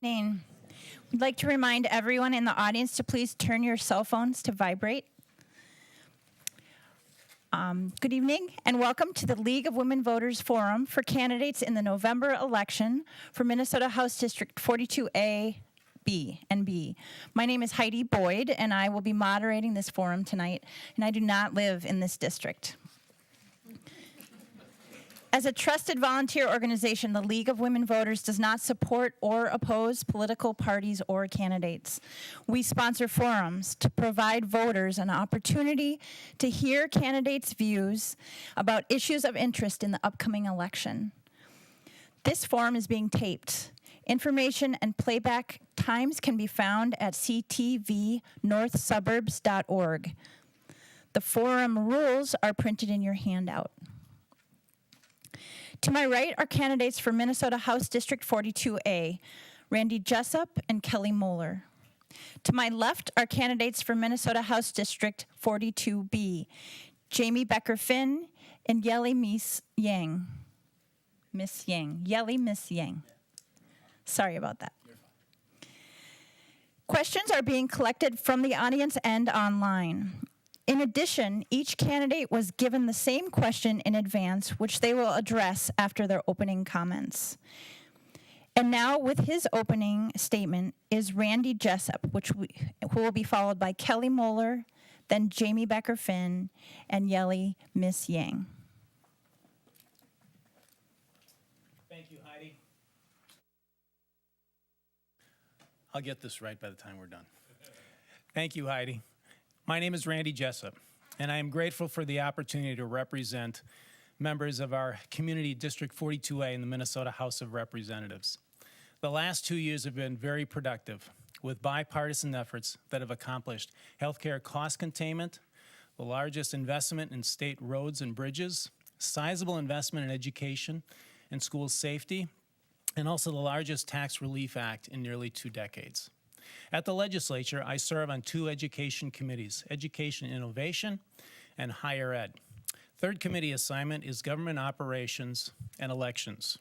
We'd like to remind everyone in the audience to please turn your cell phones to vibrate. Good evening and welcome to the League of Women Voters Forum for candidates in the November election for Minnesota House District 42A, B, and B. My name is Heidi Boyd and I will be moderating this forum tonight, and I do not live in this district. As a trusted volunteer organization, the League of Women Voters does not support or oppose political parties or candidates. We sponsor forums to provide voters an opportunity to hear candidates' views about issues of interest in the upcoming election. This forum is being taped. Information and playback times can be found at ctvnorthsuburbs.org. The forum rules are printed in your handout. To my right are candidates for Minnesota House District 42A, Randy Jessup and Kelly Moeller. To my left are candidates for Minnesota House District 42B, Jamie Becker-Finn and Yeli Miss Yang. Yeli Miss Yang. Sorry about that. Questions are being collected from the audience and online. In addition, each candidate was given the same question in advance, which they will address after their opening comments. And now, with his opening statement, is Randy Jessup, who will be followed by Kelly Moeller, then Jamie Becker-Finn, and Yeli Miss Yang. Thank you, Heidi. I'll get this right by the time we're done. Thank you, Heidi. My name is Randy Jessup, and I am grateful for the opportunity to represent members of our community District 42A in the Minnesota House of Representatives. The last 2 years have been very productive, with bipartisan efforts that have accomplished healthcare cost containment, the largest investment in state roads and bridges, sizable investment in education and school safety, and also the largest tax relief act in nearly 2 decades. At the legislature, I serve on 2 education committees, Education Innovation and Higher Ed. Third committee assignment is Government Operations and Elections.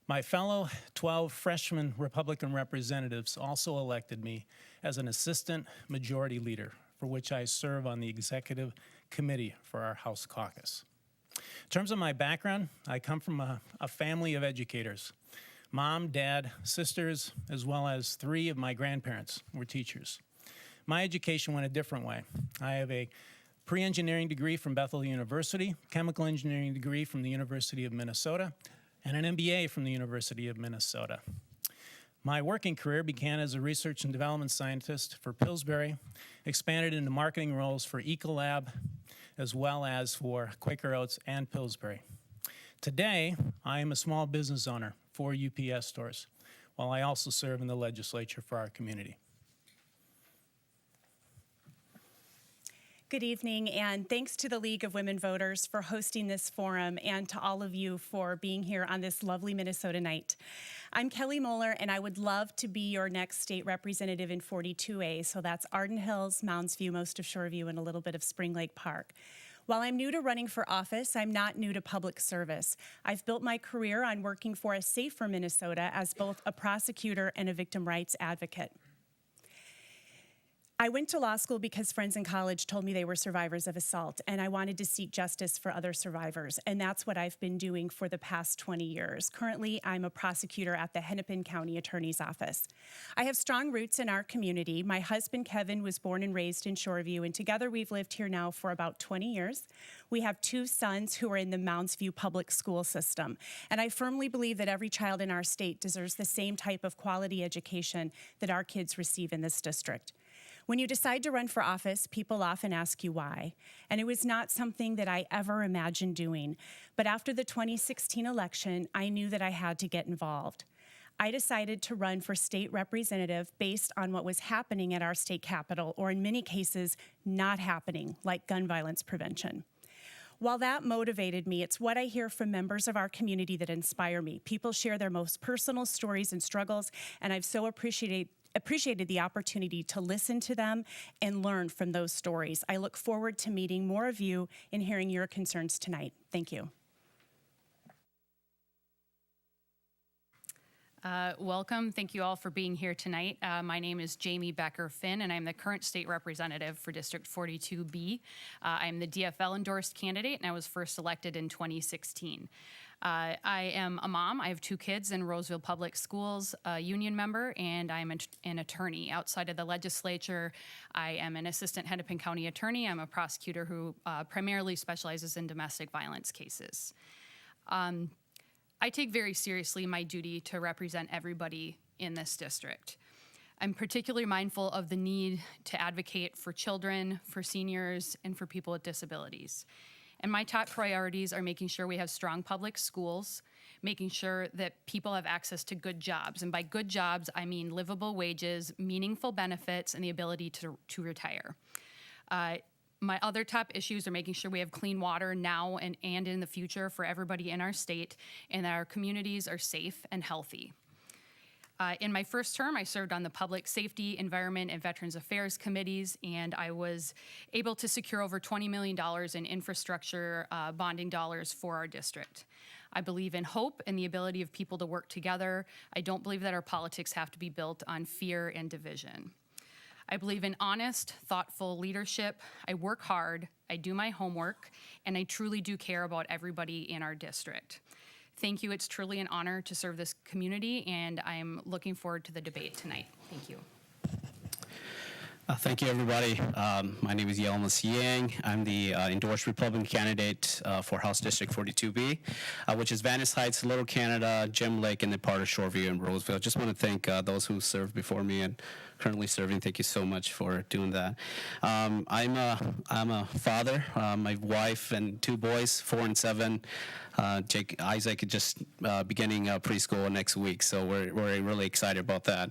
My fellow 12 freshman Republican representatives also elected me as an assistant majority leader, for which I serve on the executive committee for our House caucus. In terms of my background, I come from a family of educators. Mom, dad, sisters, as well as 3 of my grandparents were teachers. My education went a different way. I have a pre-engineering degree from Bethel University, chemical engineering degree from the University of Minnesota, and an MBA from the University of Minnesota. My working career began as a research and development scientist for Pillsbury, expanded into marketing roles for Ecolab, as well as for Quaker Oats and Pillsbury. Today, I am a small business owner for UPS stores, while I also serve in the legislature for our community. Good evening, and thanks to the League of Women Voters for hosting this forum, and to all of you for being here on this lovely Minnesota night. I'm Kelly Moeller, and I would love to be your next state representative in 42A, so that's Arden Hills, Mounds View, most of Shoreview, and a little bit of Spring Lake Park. While I'm new to running for office, I'm not new to public service. I've built my career on working for a safer Minnesota as both a prosecutor and a victim rights advocate. I went to law school because friends in college told me they were survivors of assault, and I wanted to seek justice for other survivors, and that's what I've been doing for the past 20 years. Currently, I'm a prosecutor at the Hennepin County Attorney's Office. I have strong roots in our community. My husband, Kevin, was born and raised in Shoreview, and together we've lived here now for about 20 years. We have 2 sons who are in the Mounds View public school system, and I firmly believe that every child in our state deserves the same type of quality education that our kids receive in this district. When you decide to run for office, people often ask you why, and it was not something that I ever imagined doing. But after the 2016 election, I knew that I had to get involved. I decided to run for state representative based on what was happening at our state capitol, or in many cases, not happening, like gun violence prevention. While that motivated me, it's what I hear from members of our community that inspire me. People share their most personal stories and struggles, and I've so appreciated the opportunity to listen to them and learn from those stories. I look forward to meeting more of you and hearing your concerns tonight. Thank you. Welcome. Thank you all for being here tonight. My name is Jamie Becker Finn, and I'm the current state representative for District 42B. I'm the DFL endorsed candidate, and I was first elected in 2016. I am a mom. I have 2 kids in Roseville Public Schools, a union member, and I'm an attorney. Outside of the legislature, I am an assistant Hennepin County attorney. I'm a prosecutor who primarily specializes in domestic violence cases. I take very seriously my duty to represent everybody in this district. I'm particularly mindful of the need to advocate for children, for seniors, and for people with disabilities. And my top priorities are making sure we have strong public schools, making sure that people have access to good jobs. And by good jobs, I mean livable wages, meaningful benefits, and the ability to retire. My other top issues are making sure we have clean water now and in the future for everybody in our state, and that our communities are safe and healthy. In my first term, I served on the Public Safety, Environment, and Veterans Affairs committees, and I was able to secure over $20 million in infrastructure bonding dollars for our district. I believe in hope and the ability of people to work together. I don't believe that our politics have to be built on fear and division. I believe in honest, thoughtful leadership. I work hard, I do my homework, and I truly do care about everybody in our district. Thank you. It's truly an honor to serve this community, and I'm looking forward to the debate tonight. Thank you. Thank you, everybody. My name is Yelmus Yang. I'm the endorsed Republican candidate for House District 42B, which is Venice Heights, Little Canada, Gem Lake, and the part of Shoreview and Roseville. Just want to thank those who served before me and currently serving. Thank you so much for doing that. I'm a father. My wife and 2 boys, 4 and 7. Isaac just beginning preschool next week, so we're really excited about that.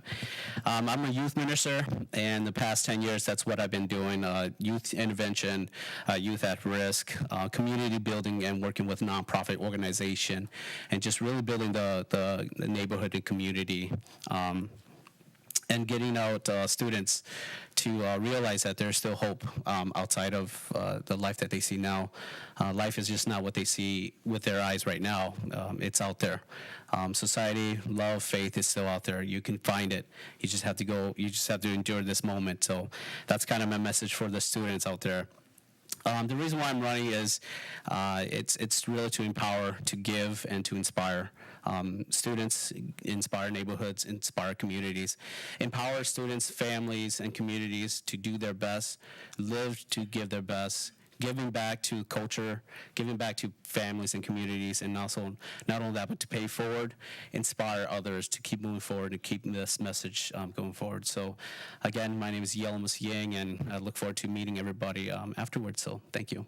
I'm a youth minister, and the past 10 years, that's what I've been doing: youth intervention, youth at risk, community building, and working with nonprofit organization, and just really building the neighborhood and community. And getting out students to realize that there's still hope outside of the life that they see now. Life is just not what they see with their eyes right now. It's out there. Society, love, faith is still out there. You can find it. You just have to go. You just have to endure this moment. So that's kind of my message for the students out there. The reason why I'm running is it's really to empower, to give, and to inspire. Students, inspire neighborhoods, inspire communities, empower students, families, and communities to do their best, live to give their best, giving back to culture, giving back to families and communities, and also not only that, but to pay forward, inspire others to keep moving forward and keep this message going forward. So again, my name is Yelmus Yang, and I look forward to meeting everybody afterwards. So thank you.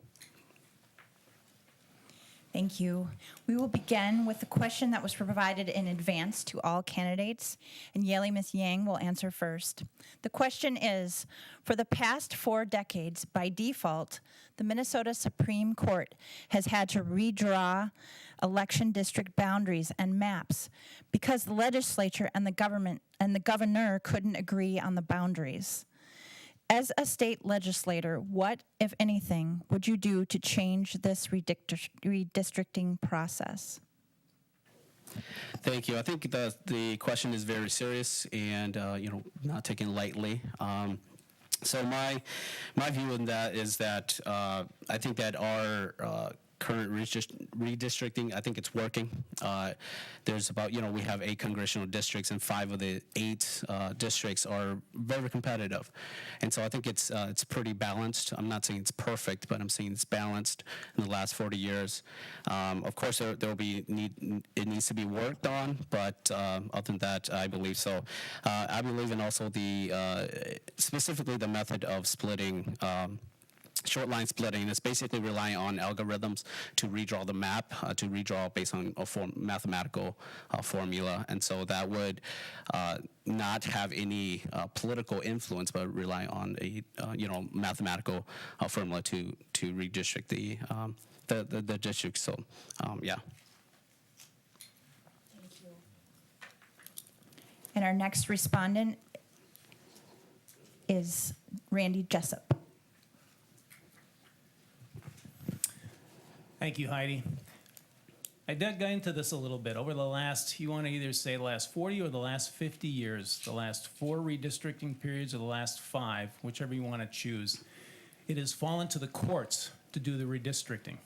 Thank you. We will begin with the question that was provided in advance to all candidates, and Yelmus Yang will answer first. The question is, for the past 4 decades, by default, the Minnesota Supreme Court has had to redraw election district boundaries and maps because the legislature and the government and the governor couldn't agree on the boundaries. As a state legislator, what, if anything, would you do to change this redistricting process? Thank you. I think the question is very serious and not taken lightly. So my view on that is that I think that our current redistricting, I think it's working. There's about, we have 8 congressional districts, and 5 of the 8 districts are very competitive. And so I think it's pretty balanced. I'm not saying it's perfect, but I'm saying it's balanced in the last 40 years. Of course, it needs to be worked on, but other than that, I believe so. I believe in also specifically the method of splitting short line splitting is basically relying on algorithms to redraw the map, to redraw based on a mathematical formula. And so that would not have any political influence, but rely on a mathematical formula to redistrict the district. So, yeah. Thank you. And our next respondent is Randy Jessup. Thank you, Heidi. I dug into this a little bit. Over the last, you want to either say the last 40 or the last 50 years, the last 4 redistricting periods or the last 5, whichever you want to choose, it has fallen to the courts to do the redistricting.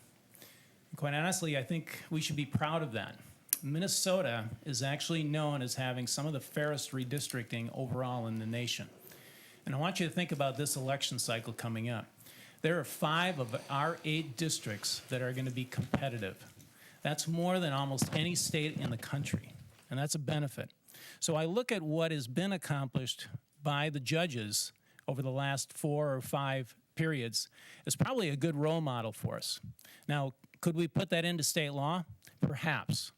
Quite honestly, I think we should be proud of that. Minnesota is actually known as having some of the fairest redistricting overall in the nation. And I want you to think about this election cycle coming up. There are 5 of our 8 districts that are going to be competitive. That's more than almost any state in the country, and that's a benefit. So I look at what has been accomplished by the judges over the last 4 or 5 periods as probably a good role model for us. Now, could we put that into state law? Perhaps.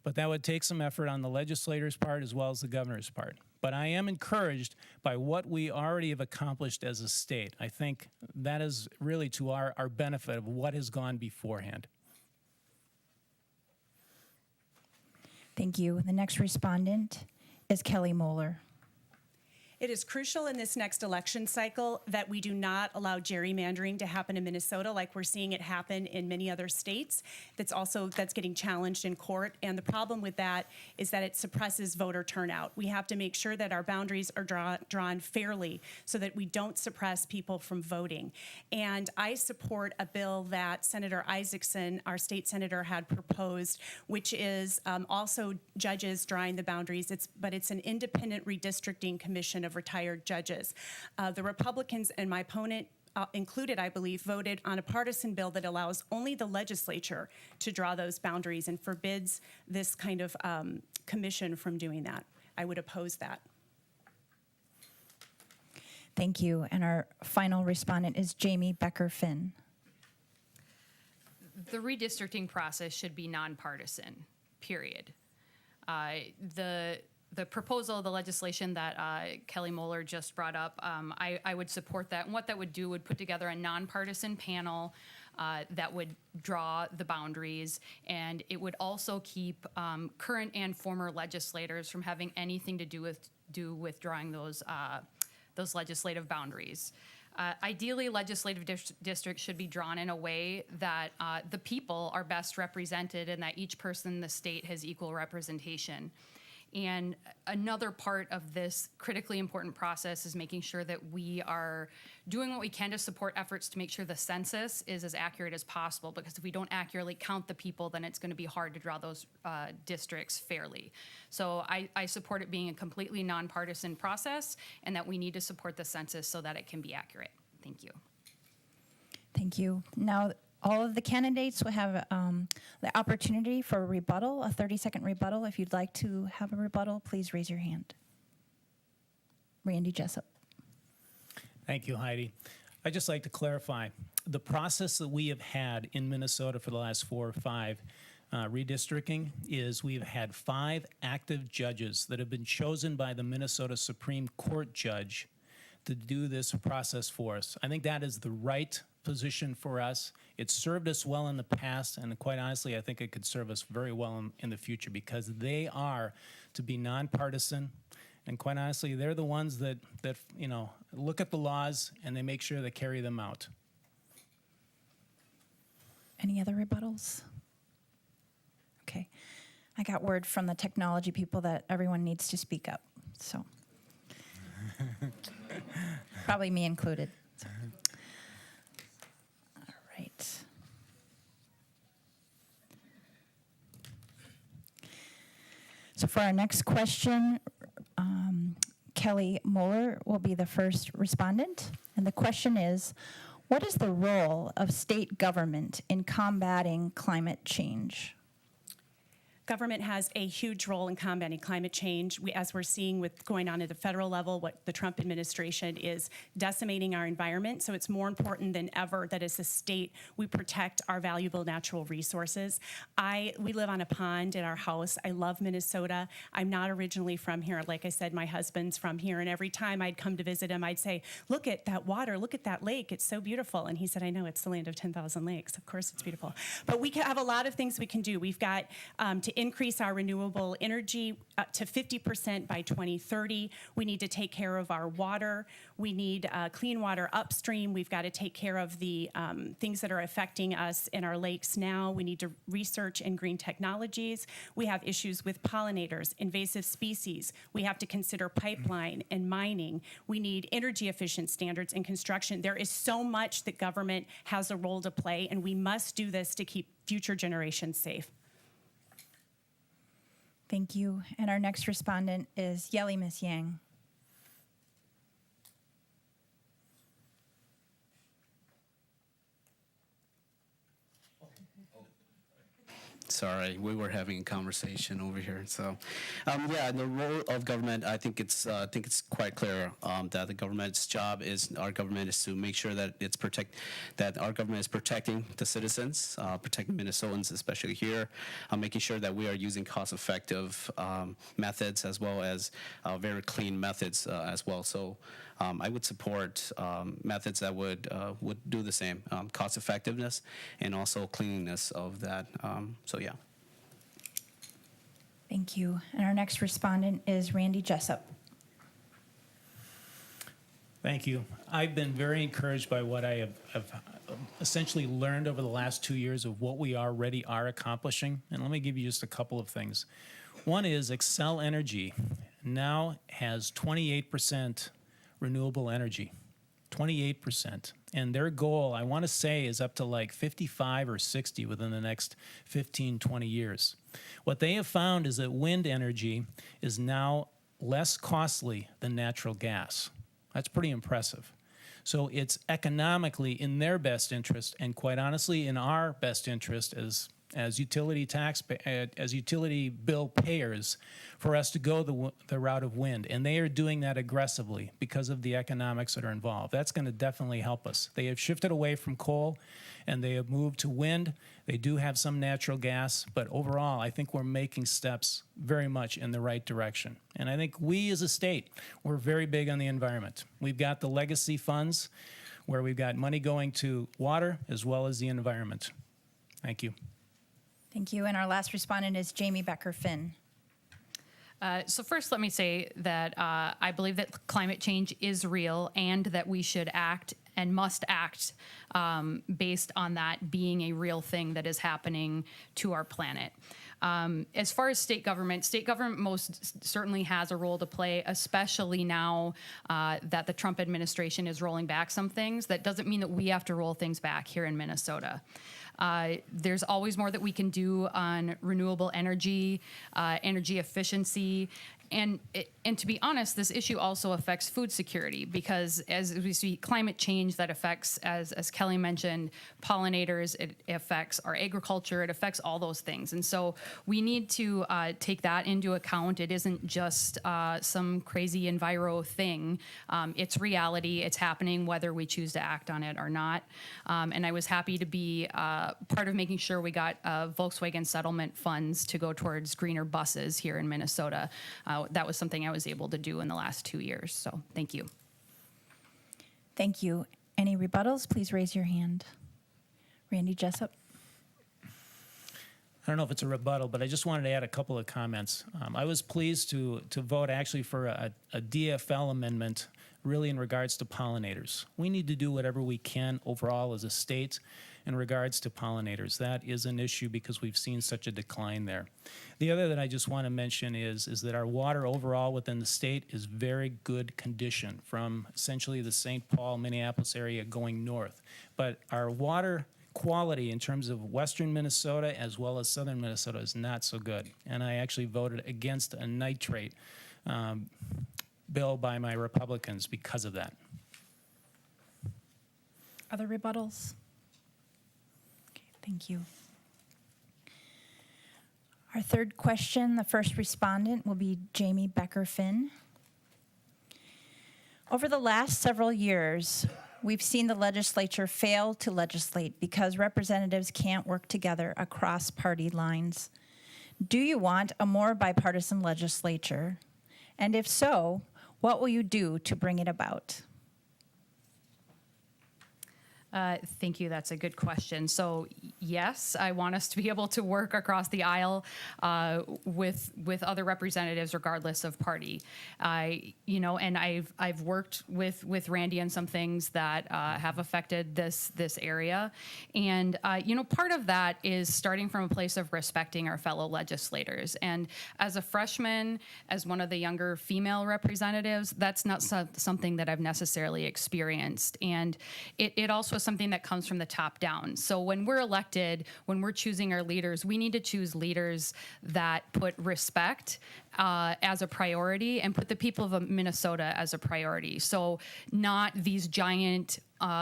But that would take some effort on the legislator's part as well as the governor's part. But I am encouraged by what we already have accomplished as a state. I think that is really to our benefit of what has gone beforehand. Thank you. The next respondent is Kelly Moeller. It is crucial in this next election cycle that we do not allow gerrymandering to happen in Minnesota like we're seeing it happen in many other states. That's getting challenged in court. And the problem with that is that it suppresses voter turnout. We have to make sure that our boundaries are drawn fairly so that we don't suppress people from voting. And I support a bill that Senator Isaacson, our state senator, had proposed, which is also judges drawing the boundaries. But it's an independent redistricting commission of retired judges. The Republicans and my opponent included, I believe, voted on a partisan bill that allows only the legislature to draw those boundaries and forbids this kind of commission from doing that. I would oppose that. Thank you. And our final respondent is Jamie Becker-Finn. The redistricting process should be nonpartisan, period. The proposal, the legislation that Kelly Moeller just brought up, I would support that. And what that would do would put together a nonpartisan panel that would draw the boundaries, and it would also keep current and former legislators from having anything to do with drawing those legislative boundaries. Ideally, legislative districts should be drawn in a way that the people are best represented and that each person in the state has equal representation. And another part of this critically important process is making sure that we are doing what we can to support efforts to make sure the census is as accurate as possible, because if we don't accurately count the people, then it's going to be hard to draw those districts fairly. So I support it being a completely nonpartisan process, and that we need to support the census so that it can be accurate. Thank you. Thank you. Now, all of the candidates will have the opportunity for a rebuttal, a 30-second rebuttal. If you'd like to have a rebuttal, please raise your hand. Randy Jessup. Thank you, Heidi. I'd just like to clarify, the process that we have had in Minnesota for the last 4 or 5 redistricting is we've had 5 active judges that have been chosen by the Minnesota Supreme Court judge to do this process for us. I think that is the right position for us. It's served us well in the past, and quite honestly, I think it could serve us very well in the future, because they are to be nonpartisan, and quite honestly, they're the ones that look at the laws and they make sure they carry them out. Any other rebuttals? Okay. I got word from the technology people that everyone needs to speak up, so. Probably me included. So. All right. So for our next question, Kelly Moeller will be the first respondent. And the question is, what is the role of state government in combating climate change? Government has a huge role in combating climate change. As we're seeing with going on at the federal level, what the Trump administration is decimating our environment. So it's more important than ever that as a state, we protect our valuable natural resources. We live on a pond in our house. I love Minnesota. I'm not originally from here. Like I said, my husband's from here. And every time I'd come to visit him, I'd say, look at that water, look at that lake. It's so beautiful. And he said, I know, it's the land of 10,000 lakes. Of course it's beautiful. But we have a lot of things we can do. We've got to increase our renewable energy up to 50% by 2030. We need to take care of our water. We need clean water upstream. We've got to take care of the things that are affecting us in our lakes now. We need to research in green technologies. We have issues with pollinators, invasive species. We have to consider pipeline and mining. We need energy efficient standards in construction. There is so much that government has a role to play, and we must do this to keep future generations safe. Thank you. And our next respondent is Yeli Miss Yang. Sorry, we were having a conversation over here. So, yeah, the role of government, I think it's quite clear that the government's job is, our government is to make sure that that our government is protecting the citizens, protecting Minnesotans, especially here, making sure that we are using cost-effective methods as well as very clean methods as well. So, I would support methods that would do the same, cost effectiveness and also cleanliness of that. So yeah. Thank you. And our next respondent is Randy Jessup. Thank you. I've been very encouraged by what I have essentially learned over the last 2 years of what we already are accomplishing. And let me give you just a couple of things. One is Xcel Energy now has 28% renewable energy, 28%. And their goal, I want to say, is up to like 55 or 60 within the next 15, 20 years. What they have found is that wind energy is now less costly than natural gas. That's pretty impressive. So it's economically in their best interest, and quite honestly, in our best interest as utility bill payers, for us to go the route of wind. And they are doing that aggressively because of the economics that are involved. That's going to definitely help us. They have shifted away from coal and they have moved to wind. They do have some natural gas, but overall, I think we're making steps very much in the right direction. And I think we as a state, we're very big on the environment. We've got the legacy funds where we've got money going to water as well as the environment. Thank you. Thank you. And our last respondent is Jamie Becker Finn. So first, let me say that I believe that climate change is real and that we should act and must act based on that being a real thing that is happening to our planet. As far as state government most certainly has a role to play, especially now that the Trump administration is rolling back some things. That doesn't mean that we have to roll things back here in Minnesota. There's always more that we can do on renewable energy, energy efficiency, and to be honest, this issue also affects food security because as we see climate change that affects, as Kelly mentioned, pollinators, it affects our agriculture, it affects all those things. And so we need to take that into account. It isn't just some crazy enviro thing. It's reality. It's happening whether we choose to act on it or not. And I was happy to be part of making sure we got Volkswagen settlement funds to go towards greener buses here in Minnesota. That was something I was able to do in the last 2 years. So thank you. Thank you. Any rebuttals? Please raise your hand. Randy Jessup. I don't know if it's a rebuttal, but I just wanted to add a couple of comments. I was pleased to vote actually for a DFL amendment really in regards to pollinators. We need to do whatever we can overall as a state in regards to pollinators. That is an issue because we've seen such a decline there. The other that I just want to mention is that our water overall within the state is very good condition from essentially the St. Paul, Minneapolis area going north. But our water quality in terms of western Minnesota as well as southern Minnesota is not so good. And I actually voted against a nitrate bill by my Republicans because of that. Other rebuttals? Okay, thank you. Our third question, the first respondent will be Jamie Becker Finn. Over the last several years, we've seen the legislature fail to legislate because representatives can't work together across party lines. Do you want a more bipartisan legislature? And if so, what will you do to bring it about? Thank you. That's a good question. So yes, I want us to be able to work across the aisle with other representatives, regardless of party. And I've worked with Randy on some things that have affected this area, and part of that is starting from a place of respecting our fellow legislators. And as a freshman, as one of the younger female representatives, that's not something that I've necessarily experienced, and it also something that comes from the top down. So when we're elected, when we're choosing our leaders, we need to choose leaders that put respect as a priority and put the people of Minnesota as a priority. So not these giant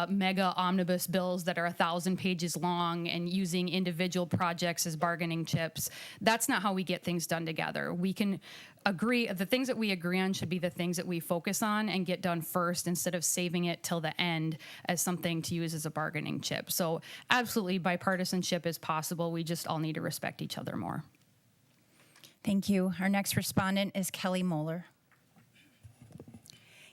mega omnibus bills that are 1,000 pages long and using individual projects as bargaining chips. That's not how we get things done together. We can agree, the things that we agree on should be the things that we focus on and get done first instead of saving it till the end as something to use as a bargaining chip. So absolutely bipartisanship is possible. We just all need to respect each other more. Thank you. Our next respondent is Kelly Moeller.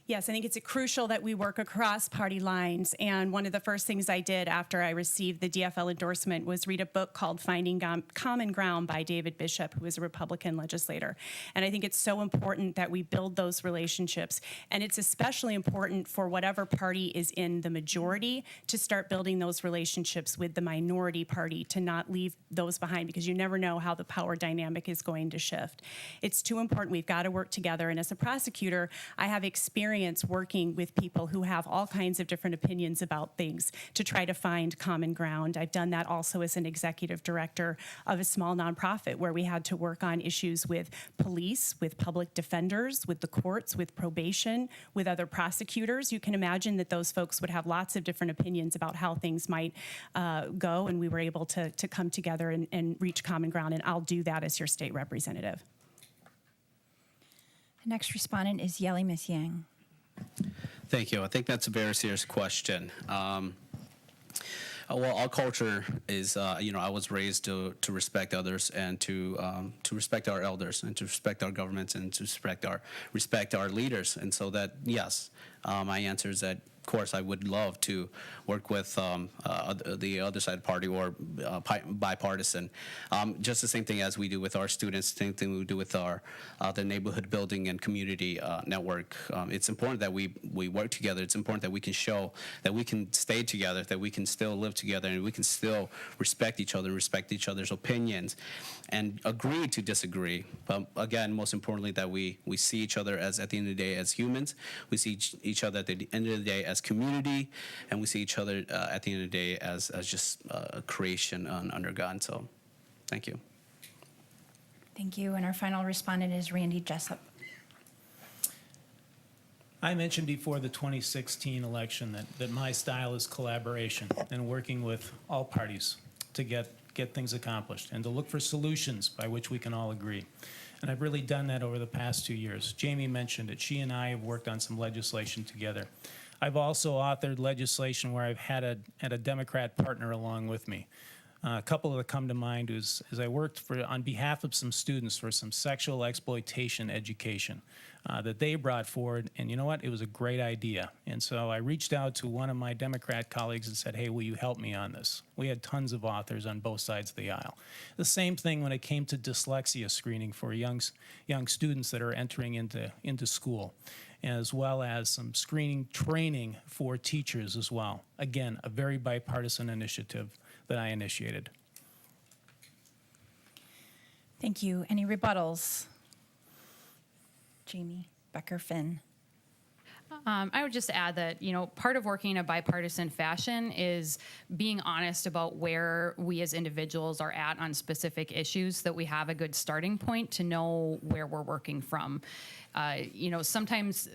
Yes, I think it's crucial that we work across party lines. And one of the first things I did after I received the DFL endorsement was read a book called Finding Common Ground by David Bishop, who is a Republican legislator. And I think it's so important that we build those relationships. And it's especially important for whatever party is in the majority to start building those relationships with the minority party, to not leave those behind, because you never know how the power dynamic is going to shift. It's too important. We've got to work together. And as a prosecutor, I have experience working with people who have all kinds of different opinions about things to try to find common ground. I've done that also as an executive director of a small nonprofit where we had to work on issues with police, with public defenders, with the courts, with probation, with other prosecutors. You can imagine that those folks would have lots of different opinions about how things might go, and we were able to come together and reach common ground, and I'll do that as your state representative. The next respondent is Yeli Miss Yang. Thank you. I think that's a very serious question. Well, our culture is, I was raised to respect others and to respect our elders and to respect our governments and to respect our leaders. And so that, yes, my answer is that, of course, I would love to work with the other side party or bipartisan. Just the same thing as we do with our students, same thing we do with our the neighborhood building and community network. It's important that we work together. It's important that we can show that we can stay together, that we can still live together, and we can still respect each other, respect each other's opinions, and agree to disagree. But again, most importantly, that we see each other as, at the end of the day, as humans. We see each other at the end of the day as community, and we see each other at the end of the day as just a creation under God. So, thank you. Thank you. And our final respondent is Randy Jessup. I mentioned before the 2016 election that my style is collaboration and working with all parties to get things accomplished and to look for solutions by which we can all agree. And I've really done that over the past 2 years. Jamie mentioned it. She and I have worked on some legislation together. I've also authored legislation where I've had a Democrat partner along with me. A couple that come to mind is I worked on behalf of some students for some sexual exploitation education that they brought forward, and you know what? It was a great idea. And so I reached out to one of my Democrat colleagues and said, hey, will you help me on this? We had tons of authors on both sides of the aisle. The same thing when it came to dyslexia screening for young students that are entering into school, as well as some screening training for teachers as well. Again, a very bipartisan initiative that I initiated. Thank you. Any rebuttals? Jamie Becker-Finn. I would just add that, part of working in a bipartisan fashion is being honest about where we as individuals are at on specific issues, so that we have a good starting point to know where we're working from. Sometimes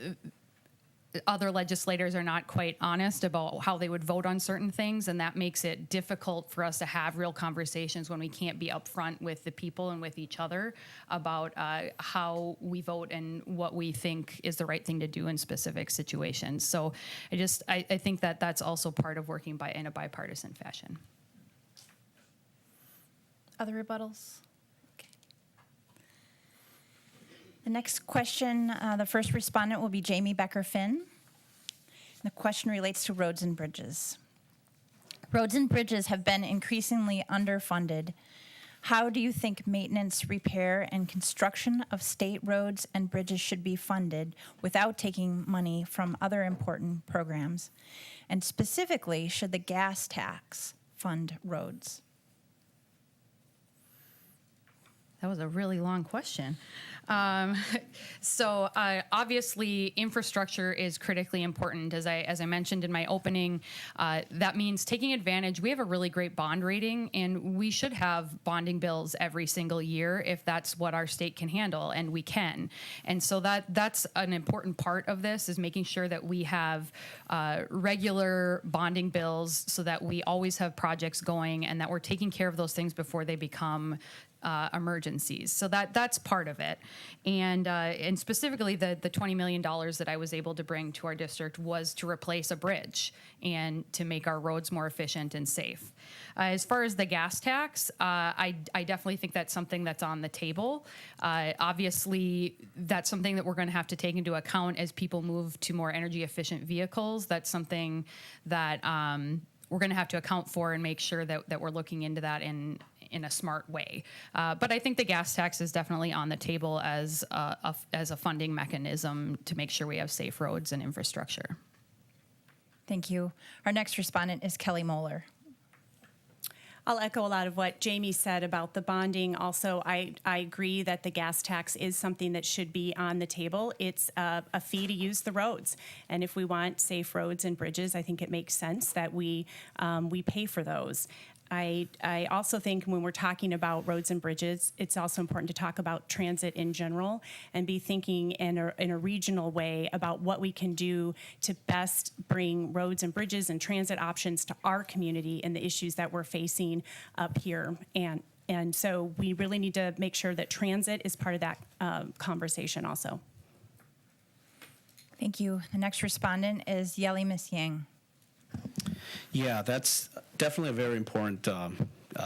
other legislators are not quite honest about how they would vote on certain things, and that makes it difficult for us to have real conversations when we can't be upfront with the people and with each other about how we vote and what we think is the right thing to do in specific situations. So I think that that's also part of working in a bipartisan fashion. Other rebuttals? Okay. The next question, the first respondent will be Jamie Becker-Finn. The question relates to roads and bridges. Roads and bridges have been increasingly underfunded. How do you think maintenance, repair, and construction of state roads and bridges should be funded without taking money from other important programs? And specifically, should the gas tax fund roads? That was a really long question. Obviously, infrastructure is critically important. As I mentioned in my opening, that means taking advantage. We have a really great bond rating, and we should have bonding bills every single year if that's what our state can handle, and we can. And so that's an important part of this, is making sure that we have regular bonding bills so that we always have projects going and that we're taking care of those things before they become emergencies. So that's part of it. And specifically the $20 million that I was able to bring to our district was to replace a bridge and to make our roads more efficient and safe. As far as the gas tax, I definitely think that's something that's on the table. Obviously, that's something that we're going to have to take into account as people move to more energy efficient vehicles. That's something that we're going to have to account for and make sure that we're looking into that in a smart way. But I think the gas tax is definitely on the table as a funding mechanism to make sure we have safe roads and infrastructure. Thank you. Our next respondent is Kelly Moeller. I'll echo a lot of what Jamie said about the bonding. Also, I agree that the gas tax is something that should be on the table. It's a fee to use the roads. And if we want safe roads and bridges, I think it makes sense that we pay for those. I also think when we're talking about roads and bridges, it's also important to talk about transit in general and be thinking in a regional way about what we can do to best bring roads and bridges and transit options to our community and the issues that we're facing up here. And so we really need to make sure that transit is part of that conversation also. Thank you. The next respondent is Yeli Miss Yang. Yeah, that's definitely a very important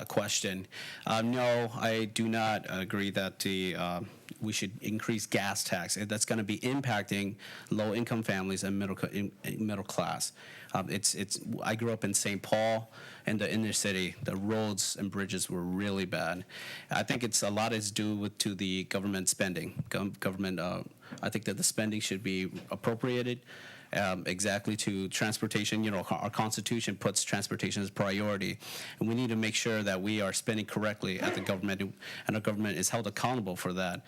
question. No, I do not agree that we should increase gas tax. That's going to be impacting low-income families and middle class. I grew up in St. Paul, in the inner city. The roads and bridges were really bad. I think a lot is due to the government spending. I think that the spending should be appropriated. Exactly to transportation. Our Constitution puts transportation as priority, and we need to make sure that we are spending correctly at the government, and our government is held accountable for that.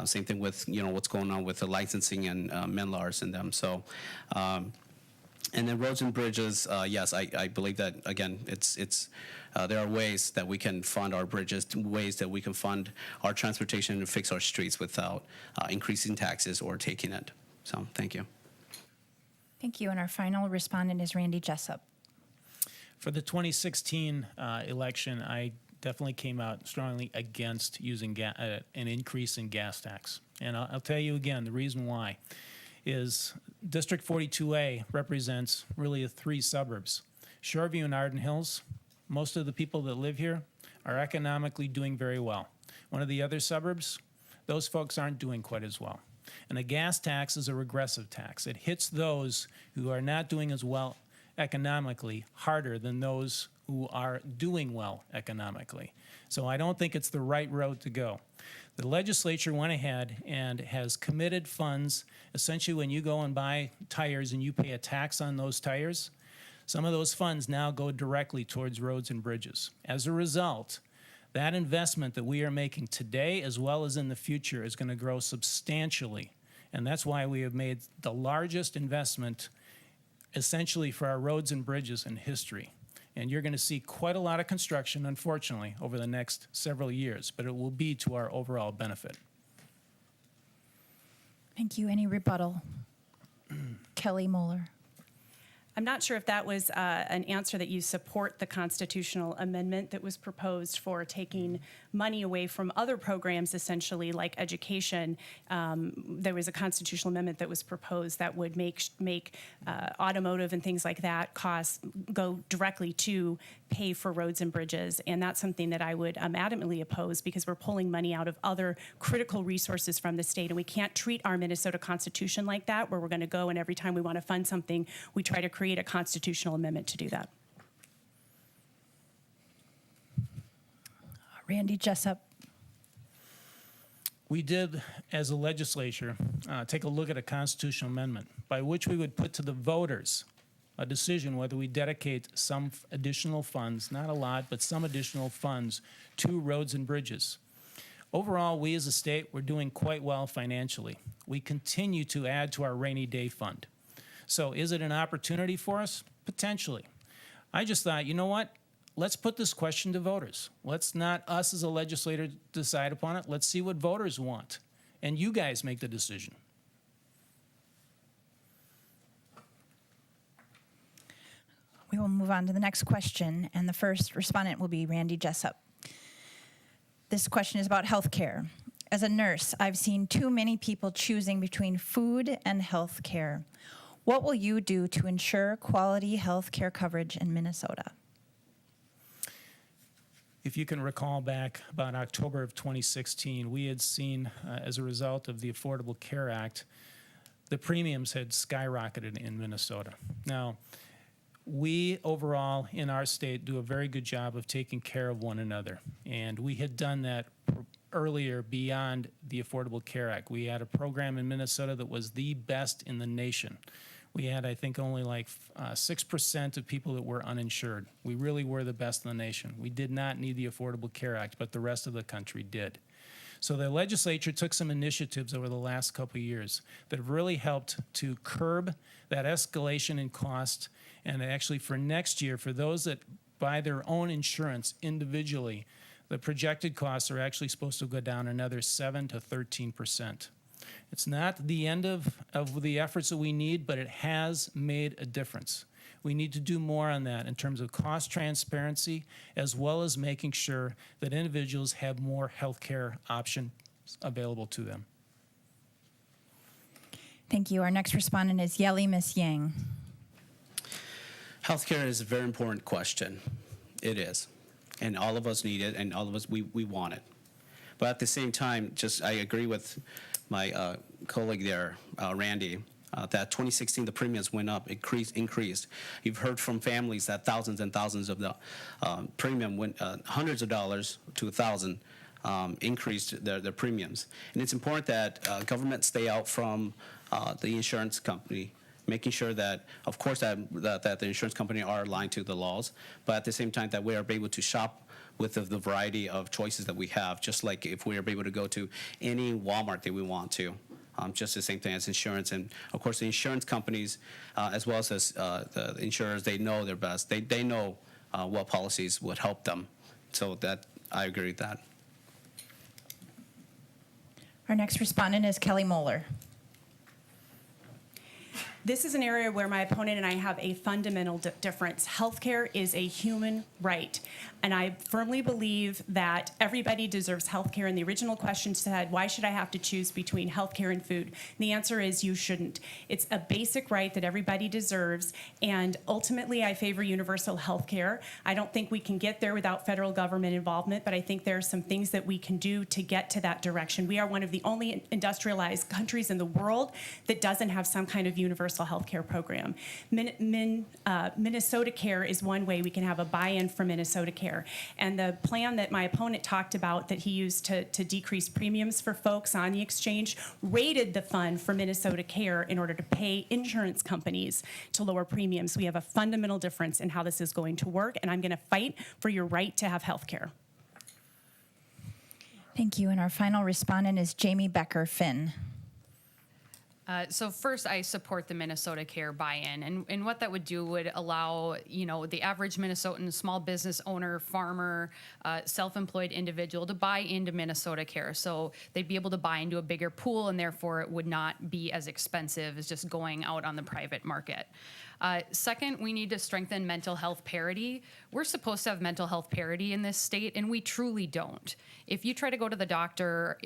Same thing with what's going on with the licensing and MNLARS and them. So, and then roads and bridges. Yes, I believe that again. There are ways that we can fund our bridges, ways that we can fund our transportation and fix our streets without increasing taxes or taking it. So, thank you. Thank you. And our final respondent is Randy Jessup. For the 2016 election, I definitely came out strongly against using an increase in gas tax. And I'll tell you again, the reason why is District 42A represents really 3 suburbs. Shoreview and Arden Hills, most of the people that live here are economically doing very well. One of the other suburbs, those folks aren't doing quite as well. And a gas tax is a regressive tax. It hits those who are not doing as well economically harder than those who are doing well economically. So I don't think it's the right road to go. The legislature went ahead and has committed funds. Essentially, when you go and buy tires and you pay a tax on those tires, some of those funds now go directly towards roads and bridges. As a result, that investment that we are making today as well as in the future is going to grow substantially. And that's why we have made the largest investment essentially for our roads and bridges in history. And you're going to see quite a lot of construction, unfortunately, over the next several years, but it will be to our overall benefit. Thank you. Any rebuttal? Kelly Moeller. I'm not sure if that was an answer that you support the constitutional amendment that was proposed for taking money away from other programs, essentially like education. There was a constitutional amendment that was proposed that would make automotive and things like that costs go directly to pay for roads and bridges. And that's something that I would adamantly oppose because we're pulling money out of other critical resources from the state. And we can't treat our Minnesota Constitution like that, where we're going to go and every time we want to fund something, we try to create a constitutional amendment to do that. Randy Jessup. We did, as a legislature, take a look at a constitutional amendment by which we would put to the voters a decision whether we dedicate some additional funds, not a lot, but some additional funds to roads and bridges. Overall, we as a state, we're doing quite well financially. We continue to add to our rainy day fund. So is it an opportunity for us? Potentially. I just thought, you know what? Let's put this question to voters. Let's not us as a legislator decide upon it. Let's see what voters want. And you guys make the decision. We will move on to the next question, and the first respondent will be Randy Jessup. This question is about health care. As a nurse, I've seen too many people choosing between food and health care. What will you do to ensure quality health care coverage in Minnesota? If you can recall back about October of 2016, we had seen, as a result of the Affordable Care Act, the premiums had skyrocketed in Minnesota. Now, we overall in our state do a very good job of taking care of one another, and we had done that earlier beyond the Affordable Care Act. We had a program in Minnesota that was the best in the nation. We had, I think, only like 6% of people that were uninsured. We really were the best in the nation. We did not need the Affordable Care Act, but the rest of the country did. So the legislature took some initiatives over the last couple of years that have really helped to curb that escalation in cost. And actually for next year, for those that buy their own insurance individually, the projected costs are actually supposed to go down another 7 to 13%. It's not the end of the efforts that we need, but it has made a difference. We need to do more on that in terms of cost transparency, as well as making sure that individuals have more health care options available to them. Thank you. Our next respondent is Yeli Miss Yang. Healthcare is a very important question. It is. And all of us need it, and all of us, we want it. But at the same time, I agree with my colleague there, Randy, that 2016, the premiums went up, increased. You've heard from families that thousands and thousands of the premium went, hundreds of dollars to 1,000 increased their premiums. And it's important that government stay out from the insurance company, making sure that, of course, that the insurance company are aligned to the laws, but at the same time that we are able to shop with the variety of choices that we have, just like if we are able to go to any Walmart that we want to. Just the same thing as insurance. And of course, the insurance companies, as well as the insurers, they know their best. They know what policies would help them. So that I agree with that. Our next respondent is Kelly Moeller. This is an area where my opponent and I have a fundamental difference. Healthcare is a human right, and I firmly believe that everybody deserves healthcare. And the original question said, why should I have to choose between healthcare and food? And the answer is you shouldn't. It's a basic right that everybody deserves, and ultimately I favor universal healthcare. I don't think we can get there without federal government involvement, but I think there are some things that we can do to get to that direction. We are one of the only industrialized countries in the world that doesn't have some kind of universal healthcare program. Minnesota Care is one way we can have a buy-in for Minnesota Care. And the plan that my opponent talked about that he used to decrease premiums for folks on the exchange raided the fund for Minnesota Care in order to pay insurance companies to lower premiums. We have a fundamental difference in how this is going to work, and I'm going to fight for your right to have health care. Thank you. And our final respondent is Jamie Becker Finn. So first, I support the Minnesota Care buy-in, and what that would do would allow, the average Minnesotan small business owner, farmer, self-employed individual to buy into Minnesota Care. So they'd be able to buy into a bigger pool, and therefore it would not be as expensive as just going out on the private market. Second, we need to strengthen mental health parity. We're supposed to have mental health parity in this state, and we truly don't. If you try to go to the doctor,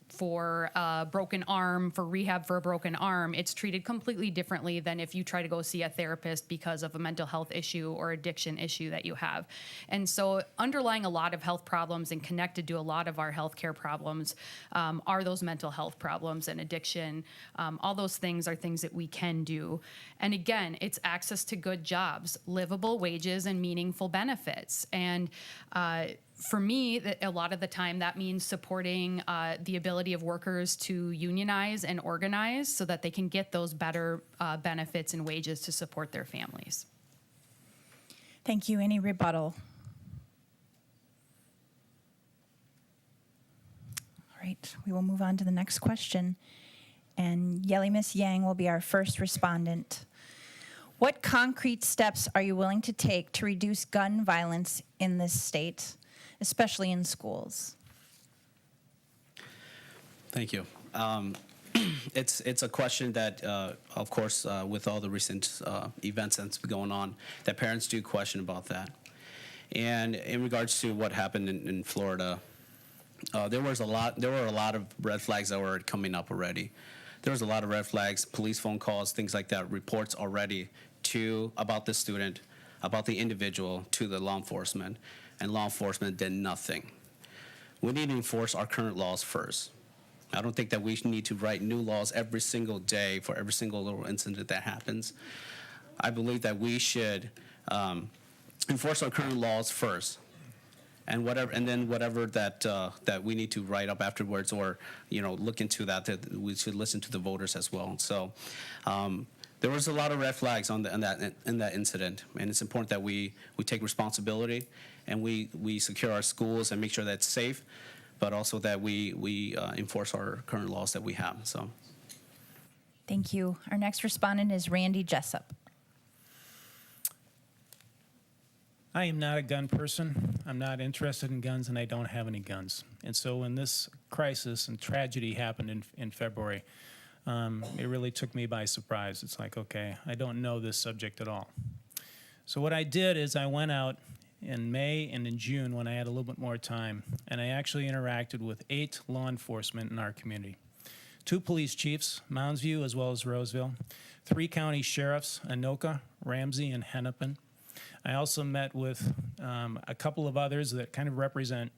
for a broken arm, for rehab for a broken arm, it's treated completely differently than if you try to go see a therapist because of a mental health issue or addiction issue that you have. And so underlying a lot of health problems and connected to a lot of our healthcare problems are those mental health problems and addiction. All those things are things that we can do. And again, it's access to good jobs, livable wages, and meaningful benefits. And For me, a lot of the time that means supporting the ability of workers to unionize and organize so that they can get those better benefits and wages to support their families. Thank you. Any rebuttal? All right, we will move on to the next question. And Yeli Miss Yang will be our first respondent. What concrete steps are you willing to take to reduce gun violence in this state, especially in schools? Thank you. It's a question that, of course, with all the recent events that's been going on, that parents do question about that. And in regards to what happened in Florida, there were a lot of red flags that were coming up already. There was a lot of red flags, police phone calls, things like that, reports already about the student, about the individual to the law enforcement, and law enforcement did nothing. We need to enforce our current laws first. I don't think that we need to write new laws every single day for every single little incident that happens. I believe that we should enforce our current laws first, and then whatever that we need to write up afterwards, or look into that we should listen to the voters as well. So there was a lot of red flags in that incident, and it's important that we take responsibility and we secure our schools and make sure that it's safe, but also that we enforce our current laws that we have. So, Thank you. Our next respondent is Randy Jessup. I am not a gun person. I'm not interested in guns, and I don't have any guns. And so when this crisis and tragedy happened in February, it really took me by surprise. It's like, okay, I don't know this subject at all. So what I did is I went out in May and in June when I had a little bit more time, and I actually interacted with 8 law enforcement in our community. 2 police chiefs, Mounds View as well as Roseville, 3 county sheriffs, Anoka, Ramsey, and Hennepin. I also met with a couple of others that kind of represent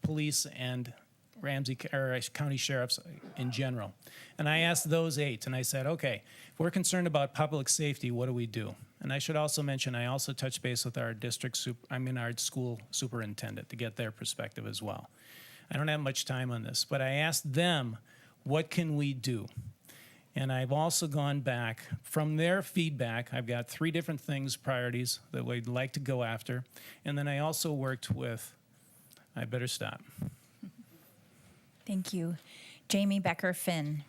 police and Ramsey or county sheriffs in general. And I asked those 8, and I said, okay, if we're concerned about public safety, what do we do? And I should also mention, I also touched base with our our school superintendent to get their perspective as well. I don't have much time on this, but I asked them, what can we do? And I've also gone back from their feedback. I've got 3 different priorities that we'd like to go after. And then I also worked with, I better stop. Thank you. Jamie Becker-Finn.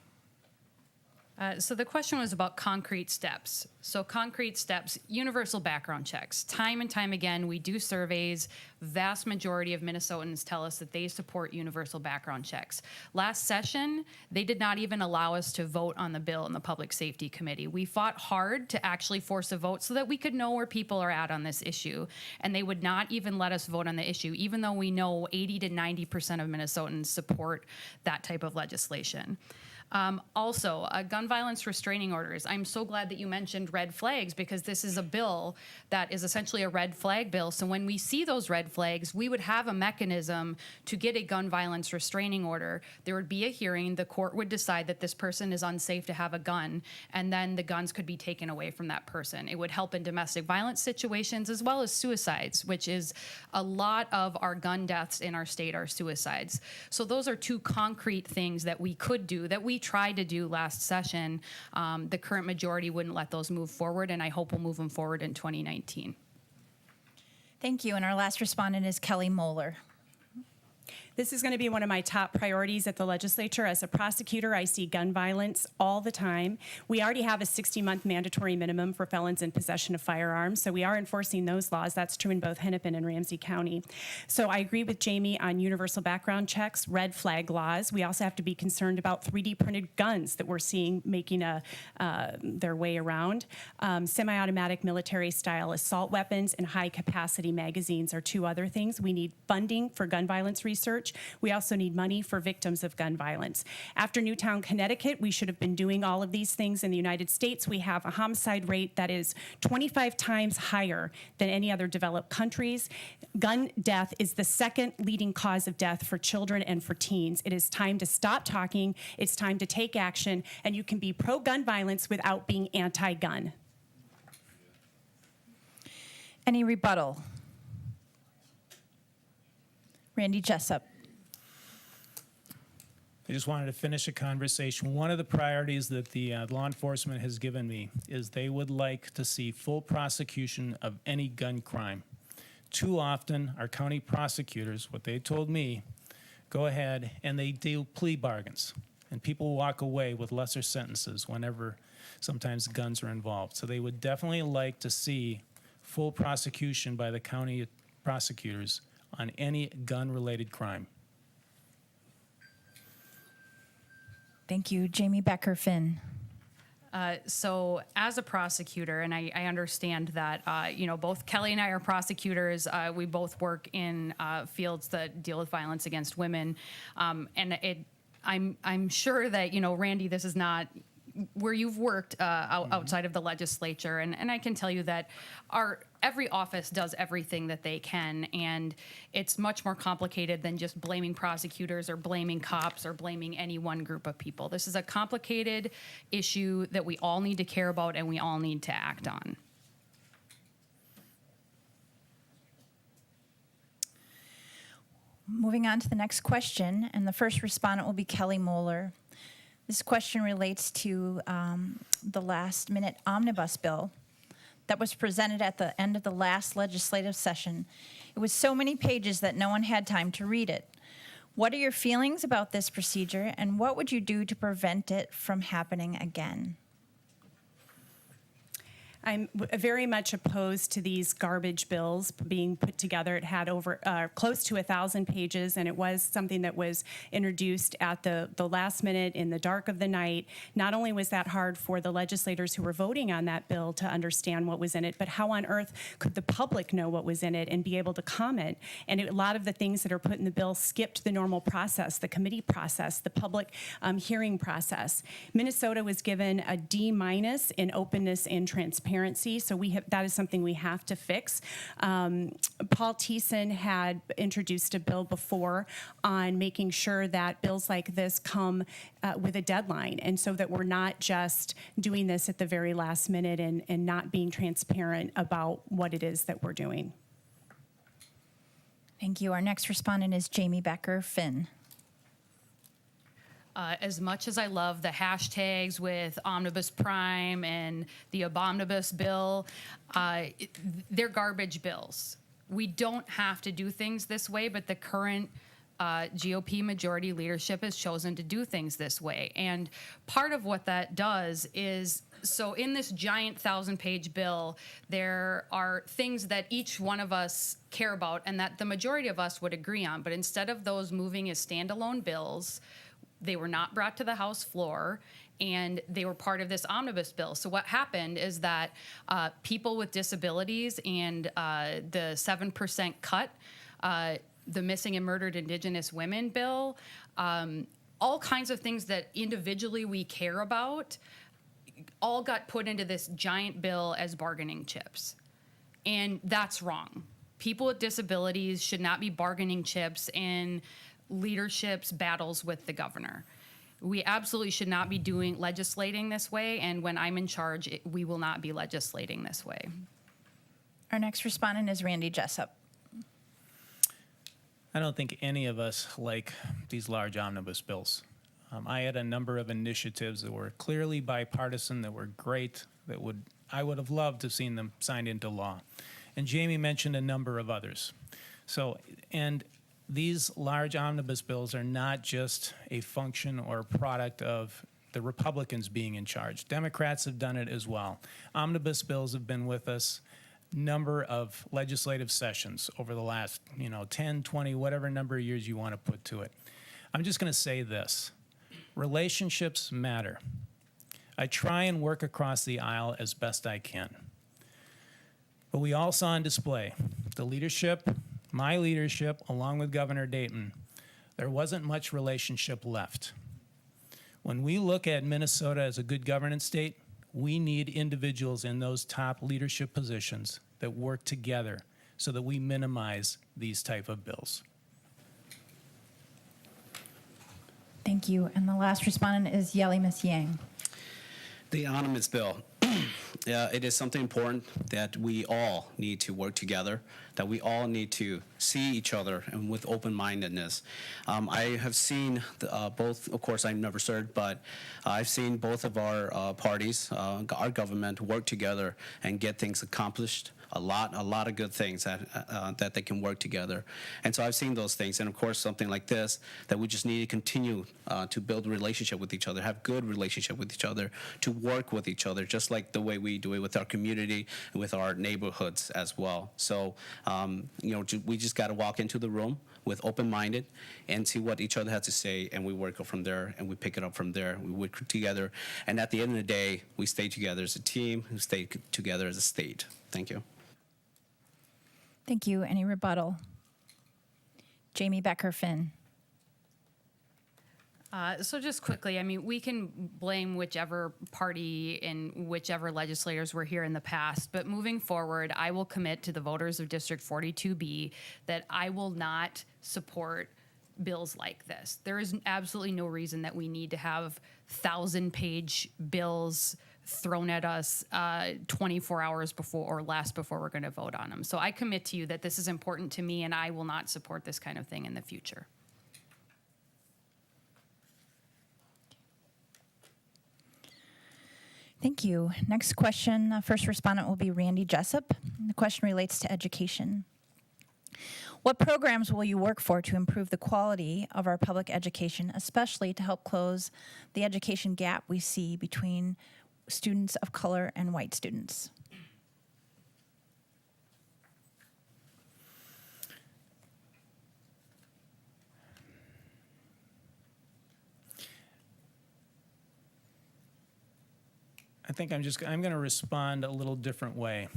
So the question was about concrete steps. So concrete steps, universal background checks. Time and time again, we do surveys. Vast majority of Minnesotans tell us that they support universal background checks. Last session, they did not even allow us to vote on the bill in the Public Safety Committee. We fought hard to actually force a vote so that we could know where people are at on this issue. And they would not even let us vote on the issue, even though we know 80 to 90% of Minnesotans support that type of legislation. Also, gun violence restraining orders. I'm so glad that you mentioned red flags, because this is a bill that is essentially a red flag bill. So when we see those red flags, we would have a mechanism to get a gun violence restraining order. There would be a hearing. The court would decide that this person is unsafe to have a gun, and then the guns could be taken away from that person. It would help in domestic violence situations as well as suicides, which is a lot of our gun deaths in our state are suicides. So those are 2 concrete things that we could do, that we tried to do last session. The current majority wouldn't let those move forward, and I hope we'll move them forward in 2019. Thank you. And our last respondent is Kelly Moeller. This is going to be one of my top priorities at the legislature. As a prosecutor, I see gun violence all the time. We already have a 60-month mandatory minimum for felons in possession of firearms, so we are enforcing those laws. That's true in both Hennepin and Ramsey County. So I agree with Jamie on universal background checks, red flag laws. We also have to be concerned about 3D printed guns that we're seeing making their way around. Semi-automatic military-style assault weapons and high-capacity magazines are 2 other things. We need funding for gun violence research. We also need money for victims of gun violence. After Newtown, Connecticut, we should have been doing all of these things. In the United States, we have a homicide rate that is 25 times higher than any other developed countries. Gun death is the 2nd leading cause of death for children and for teens. It is time to stop talking. It's time to take action. And you can be pro-gun violence without being anti-gun. Any rebuttal? Randy Jessup. I just wanted to finish a conversation. One of the priorities that the law enforcement has given me is they would like to see full prosecution of any gun crime. Too often, our county prosecutors, what they told me, go ahead and they deal plea bargains. And people walk away with lesser sentences whenever sometimes guns are involved. So they would definitely like to see full prosecution by the county prosecutors on any gun-related crime. Thank you. Jamie Becker Finn. So as a prosecutor, and I understand that, both Kelly and I are prosecutors. We both work in fields that deal with violence against women. I'm sure that, Randy, this is not where you've worked outside of the legislature. And I can tell you that every office does everything that they can. And it's much more complicated than just blaming prosecutors or blaming cops or blaming any one group of people. This is a complicated issue that we all need to care about and we all need to act on. Moving on to the next question, and the first respondent will be Kelly Moeller. This question relates to the last-minute omnibus bill that was presented at the end of the last legislative session. It was so many pages that no one had time to read it. What are your feelings about this procedure, and what would you do to prevent it from happening again? I'm very much opposed to these garbage bills being put together. It had over close to 1,000 pages, and it was something that was introduced at the last minute in the dark of the night. Not only was that hard for the legislators who were voting on that bill to understand what was in it, but how on earth could the public know what was in it and be able to comment? And a lot of the things that are put in the bill skipped the normal process, the committee process, the public hearing process. Minnesota was given a D- in openness and transparency. So that is something we have to fix. Paul Thiessen had introduced a bill before on making sure that bills like this come with a deadline, and so that we're not just doing this at the very last minute and not being transparent about what it is that we're doing. Thank you. Our next respondent is Jamie Becker Finn. As much as I love the hashtags with Omnibus Prime and the Abomnibus bill, they're garbage bills. We don't have to do things this way, but the current GOP majority leadership has chosen to do things this way. And part of what that does is, so in this giant 1,000-page bill, there are things that each one of us care about and that the majority of us would agree on. But instead of those moving as standalone bills, they were not brought to the House floor, and they were part of this omnibus bill. So what happened is that people with disabilities and the 7% cut, the missing and murdered Indigenous women bill, all kinds of things that individually we care about, all got put into this giant bill as bargaining chips. And that's wrong. People with disabilities should not be bargaining chips in leadership's battles with the governor. We absolutely should not be legislating this way, and when I'm in charge, we will not be legislating this way. Our next respondent is Randy Jessup. I don't think any of us like these large omnibus bills. I had a number of initiatives that were clearly bipartisan, that were great, I would have loved to have seen them signed into law. And Jamie mentioned a number of others. And these large omnibus bills are not just a function or product of the Republicans being in charge. Democrats have done it as well. Omnibus bills have been with us number of legislative sessions over the last 10, 20, whatever number of years you want to put to it. I'm just going to say this. Relationships matter. I try and work across the aisle as best I can. But we all saw on display the leadership, my leadership, along with Governor Dayton, there wasn't much relationship left. When we look at Minnesota as a good governance state, we need individuals in those top leadership positions that work together so that we minimize these type of bills. Thank you. And the last respondent is Yeli Miss Yang. The omnibus bill. It is something important that we all need to work together, that we all need to see each other and with open-mindedness. I have seen both, of course, I've never served, but I've seen both of our parties, our government, work together and get things accomplished. A lot of good things that they can work together. And so I've seen those things. And of course, something like this, that we just need to continue to build a relationship with each other, have good relationship with each other, to work with each other, just like the way we do it with our community and with our neighborhoods as well. So, we just got to walk into the room with open-minded and see what each other has to say, and we work from there, and we pick it up from there. We work together, and at the end of the day, we stay together as a team, we stay together as a state. Thank you. Thank you. Any rebuttal? Jamie Becker Finn. So just quickly, I mean, we can blame whichever party and whichever legislators were here in the past, but moving forward, I will commit to the voters of District 42B that I will not support bills like this. There is absolutely no reason that we need to have 1,000-page bills thrown at us 24 hours before or less before we're going to vote on them. So I commit to you that this is important to me, and I will not support this kind of thing in the future. Thank you. Next question, first respondent will be Randy Jessup. The question relates to education. What programs will you work for to improve the quality of our public education, especially to help close the education gap we see between students of color and white students? I think I'm going to respond a little different way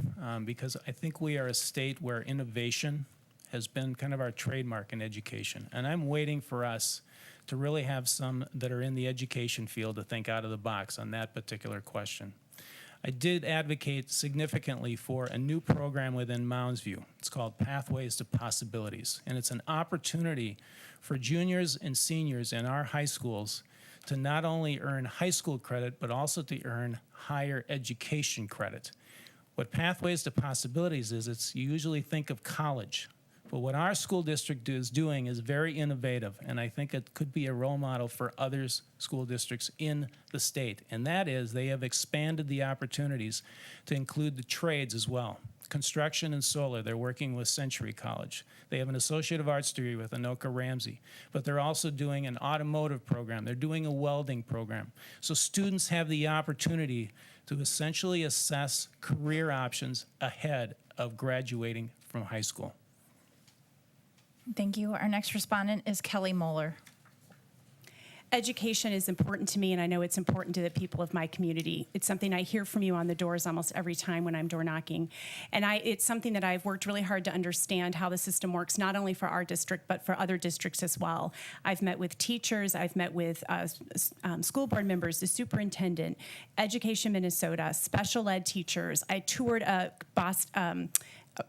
because I think we are a state where innovation has been kind of our trademark in education. And I'm waiting for us to really have some that are in the education field to think out of the box on that particular question. I did advocate significantly for a new program within Mounds View. It's called Pathways to Possibilities. And it's an opportunity for juniors and seniors in our high schools to not only earn high school credit, but also to earn higher education credit. What Pathways to Possibilities is, it's you usually think of college. But what our school district is doing is very innovative, and I think it could be a role model for other school districts in the state. And that is, they have expanded the opportunities to include the trades as well. Construction and solar, they're working with Century College. They have an Associate of Arts degree with Anoka Ramsey, but they're also doing an automotive program. They're doing a welding program. So students have the opportunity to essentially assess career options ahead of graduating from high school. Thank you. Our next respondent is Kelly Moeller. Education is important to me, and I know it's important to the people of my community. It's something I hear from you on the doors almost every time when I'm door knocking. And it's something that I've worked really hard to understand how the system works, not only for our district, but for other districts as well. I've met with teachers, I've met with school board members, the superintendent, Education Minnesota, special ed teachers. I toured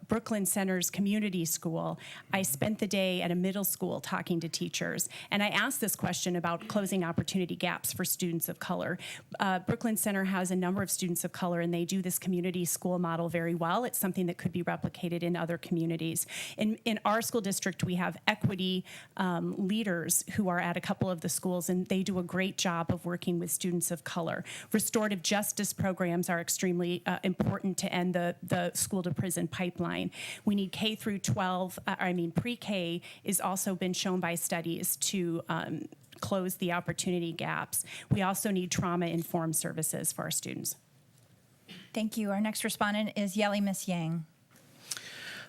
Brooklyn Center's community school. I spent the day at a middle school talking to teachers, and I asked this question about closing opportunity gaps for students of color. Brooklyn Center has a number of students of color, and they do this community school model very well. It's something that could be replicated in other communities. In our school district, we have equity leaders who are at a couple of the schools, and they do a great job of working with students of color. Restorative justice programs are extremely important to end the school to prison pipeline. We need K through 12, pre-K is also been shown by studies to close the opportunity gaps. We also need trauma-informed services for our students. Thank you. Our next respondent is Yeli Miss Yang.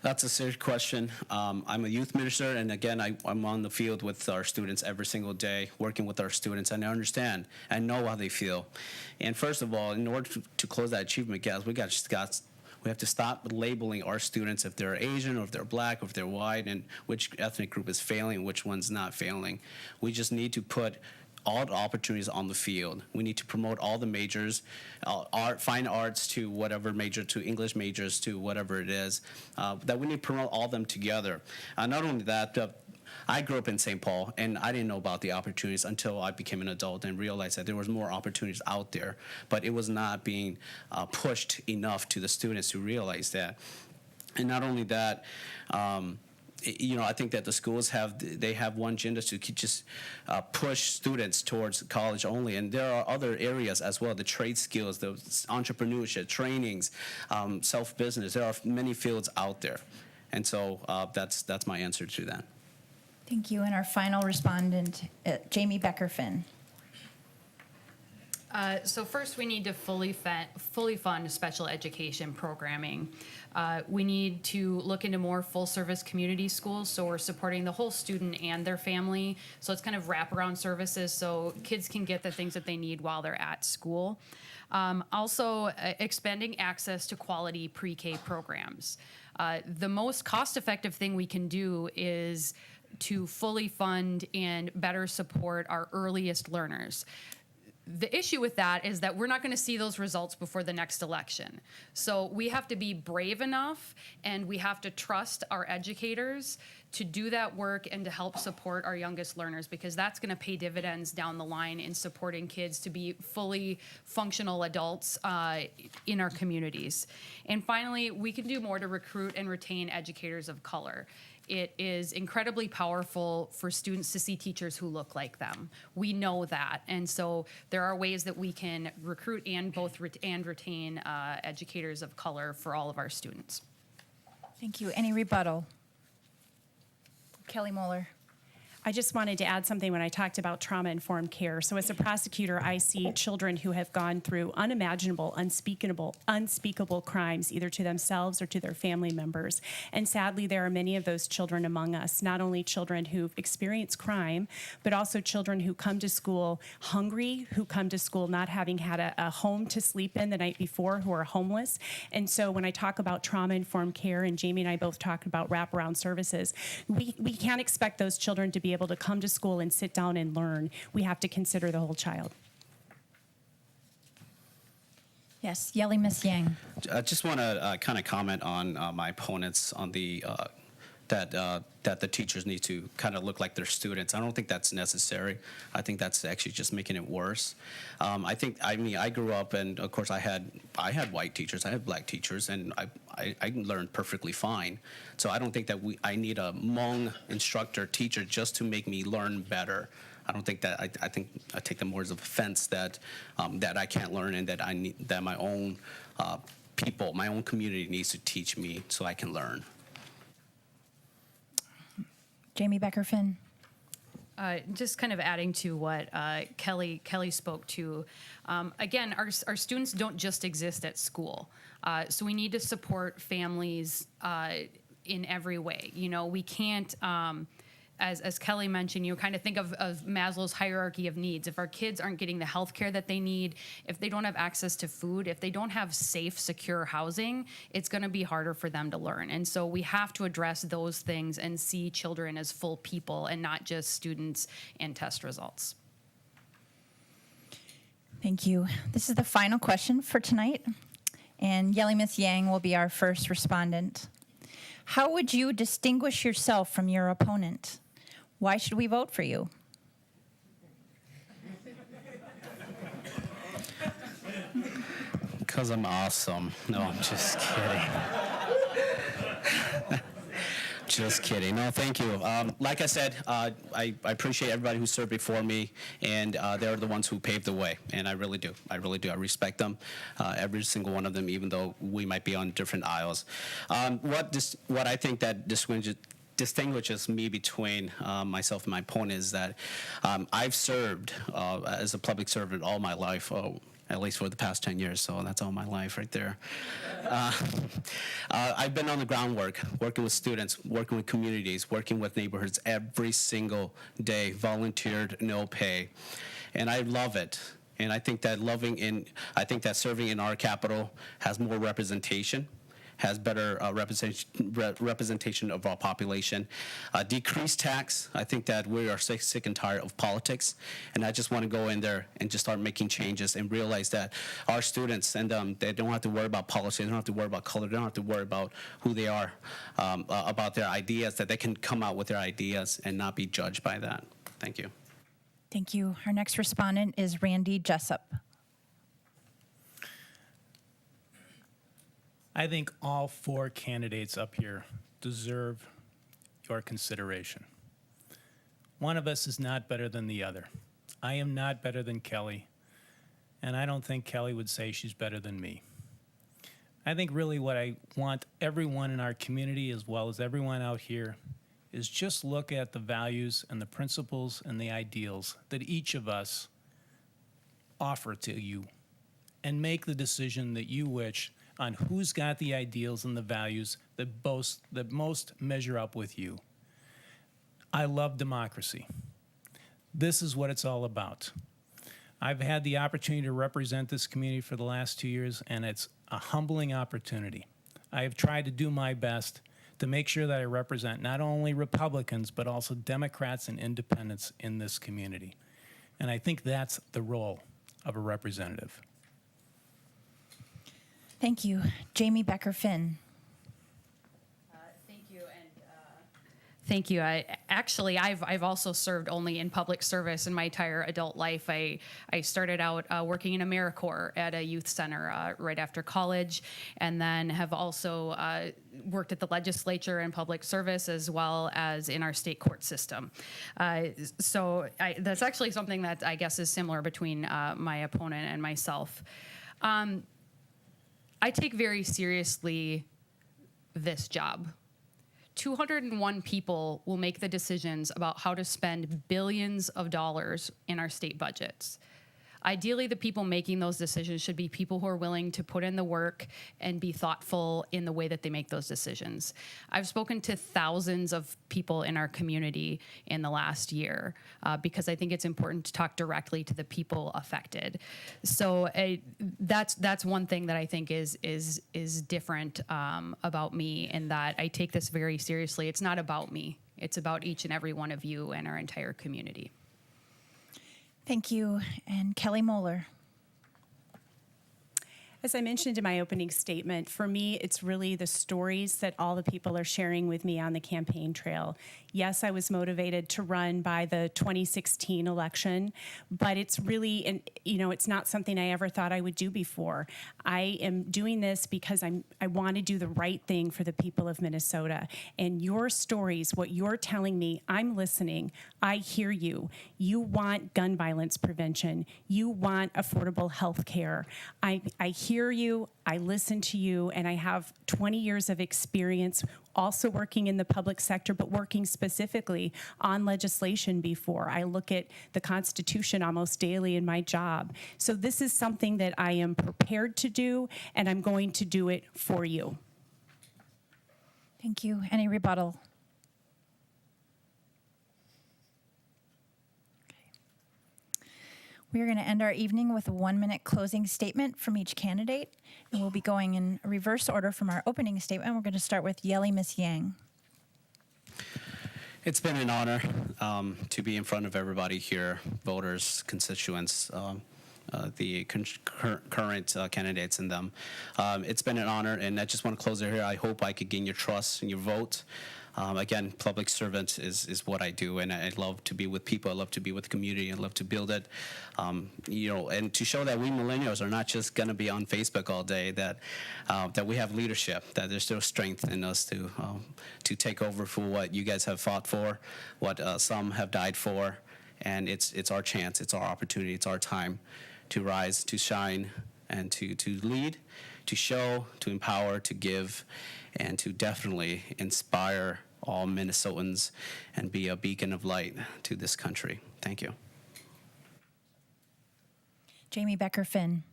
That's a serious question. I'm a youth minister, and again, I'm on the field with our students every single day, working with our students, and I understand and know how they feel. And first of all, in order to close that achievement gap, we have to stop labeling our students if they're Asian or if they're black or if they're white and which ethnic group is failing, which one's not failing. We just need to put all the opportunities on the field. We need to promote all the majors, fine arts to whatever major, to English majors to whatever it is, that we need to promote all of them together. Not only that, I grew up in St. Paul, and I didn't know about the opportunities until I became an adult and realized that there was more opportunities out there, but it was not being pushed enough to the students to realize that. And not only that, I think that the schools have one agenda to just push students towards college only, and there are other areas as well: the trade skills, the entrepreneurship, trainings, self-business. There are many fields out there, and so that's my answer to that. Thank you. And our final respondent, Jamie Becker-Finn. So first, we need to fully fund special education programming. We need to look into more full-service community schools, so we're supporting the whole student and their family. So it's kind of wraparound services, so kids can get the things that they need while they're at school. Also, expanding access to quality pre-K programs. The most cost-effective thing we can do is to fully fund and better support our earliest learners. The issue with that is that we're not going to see those results before the next election. So we have to be brave enough, and we have to trust our educators to do that work and to help support our youngest learners, because that's going to pay dividends down the line in supporting kids to be fully functional adults in our communities. And finally, we can do more to recruit and retain educators of color. It is incredibly powerful for students to see teachers who look like them. We know that, and so there are ways that we can recruit and retain educators of color for all of our students. Thank you. Any rebuttal? Kelly Moeller. I just wanted to add something when I talked about trauma-informed care. So as a prosecutor, I see children who have gone through unimaginable, unspeakable crimes, either to themselves or to their family members. And sadly, there are many of those children among us, not only children who've experienced crime, but also children who come to school hungry, who come to school not having had a home to sleep in the night before, who are homeless. And so when I talk about trauma-informed care, and Jamie and I both talked about wraparound services, we can't expect those children to be able to come to school and sit down and learn. We have to consider the whole child. Yes, Yelly Miss Yang. I just want to kind of comment on my opponents on the that the teachers need to kind of look like their students. I don't think that's necessary. I think that's actually just making it worse. I grew up, and of course I had white teachers, I had black teachers, and I learned perfectly fine. So I don't think that I need a Hmong instructor teacher just to make me learn better. I don't think that. I think I take them more as a offense that that I can't learn, and that that my own people, my own community needs to teach me so I can learn. Jamie Becker-Finn. Just kind of adding to what Kelly spoke to. Again, our students don't just exist at school. So we need to support families in every way. You know, we can't, as Kelly mentioned, you kind of think of Maslow's hierarchy of needs. If our kids aren't getting the health care that they need, if they don't have access to food, if they don't have safe, secure housing, it's going to be harder for them to learn. And so we have to address those things and see children as full people and not just students and test results. Thank you. This is the final question for tonight, and Yelly Miss Yang will be our first respondent. How would you distinguish yourself from your opponent? Why should we vote for you? Because I'm awesome. No, I'm just kidding. Just kidding. No, thank you. Like I said, I appreciate everybody who served before me, and they're the ones who paved the way, and I really do. I really do. I respect them, every single one of them, even though we might be on different aisles. What I think that distinguishes me between myself and my opponent is that I've served as a public servant all my life, at least for the past 10 years, so that's all my life right there. I've been on the groundwork, working with students, working with communities, working with neighborhoods every single day, volunteered, no pay, and I love it. And I think that serving in our capital has more representation, has better representation of our population. Decreased tax. I think that we are sick and tired of politics, and I just want to go in there and just start making changes and realize that our students, and they don't have to worry about policy, they don't have to worry about color, they don't have to worry about who they are, about their ideas, that they can come out with their ideas and not be judged by that. Thank you. Thank you. Our next respondent is Randy Jessup. I think all four candidates up here deserve your consideration. One of us is not better than the other. I am not better than Kelly, and I don't think Kelly would say she's better than me. I think really what I want everyone in our community, as well as everyone out here, is just look at the values and the principles and the ideals that each of us offer to you and make the decision that you wish on who's got the ideals and the values that most measure up with you. I love democracy. This is what it's all about. I've had the opportunity to represent this community for the last 2 years, and it's a humbling opportunity. I have tried to do my best to make sure that I represent not only Republicans, but also Democrats and independents in this community. And I think that's the role of a representative. Thank you. Jamie Becker Finn. Thank you, and thank you. I've also served only in public service in my entire adult life. I started out working in AmeriCorps at a youth center right after college, and then have also worked at the legislature in public service as well as in our state court system. So that's actually something that I guess is similar between my opponent and myself. I take very seriously this job. 201 people will make the decisions about how to spend billions of dollars in our state budgets. Ideally, the people making those decisions should be people who are willing to put in the work and be thoughtful in the way that they make those decisions. I've spoken to thousands of people in our community in the last year because I think it's important to talk directly to the people affected. So that's one thing that I think is different about me, in that I take this very seriously. It's not about me. It's about each and every one of you and our entire community. Thank you. And Kelly Moeller. As I mentioned in my opening statement, for me, it's really the stories that all the people are sharing with me on the campaign trail. Yes, I was motivated to run by the 2016 election, but it's really, and it's not something I ever thought I would do before. I am doing this because I want to do the right thing for the people of Minnesota. And your stories, what you're telling me, I'm listening. I hear you. You want gun violence prevention. You want affordable health care. I hear you, I listen to you, and I have 20 years of experience also working in the public sector, but working specifically on legislation before. I look at the Constitution almost daily in my job. So this is something that I am prepared to do, and I'm going to do it for you. Thank you. Any rebuttal? We are going to end our evening with a 1-minute closing statement from each candidate. And we'll be going in reverse order from our opening statement. We're going to start with Yeli Miss Yang. It's been an honor to be in front of everybody here, voters, constituents, the current candidates in them. It's been an honor, and I just want to close it here. I hope I could gain your trust and your vote. Again, public servant is what I do, and I love to be with people. I love to be with the community. I love to build it, and to show that we millennials are not just going to be on Facebook all day. That we have leadership. That there's still strength in us to take over for what you guys have fought for, what some have died for, and it's our chance. It's our opportunity. It's our time to rise, to shine, and to lead, to show, to empower, to give, and to definitely inspire all Minnesotans and be a beacon of light to this country. Thank you. Jamie Becker Finn.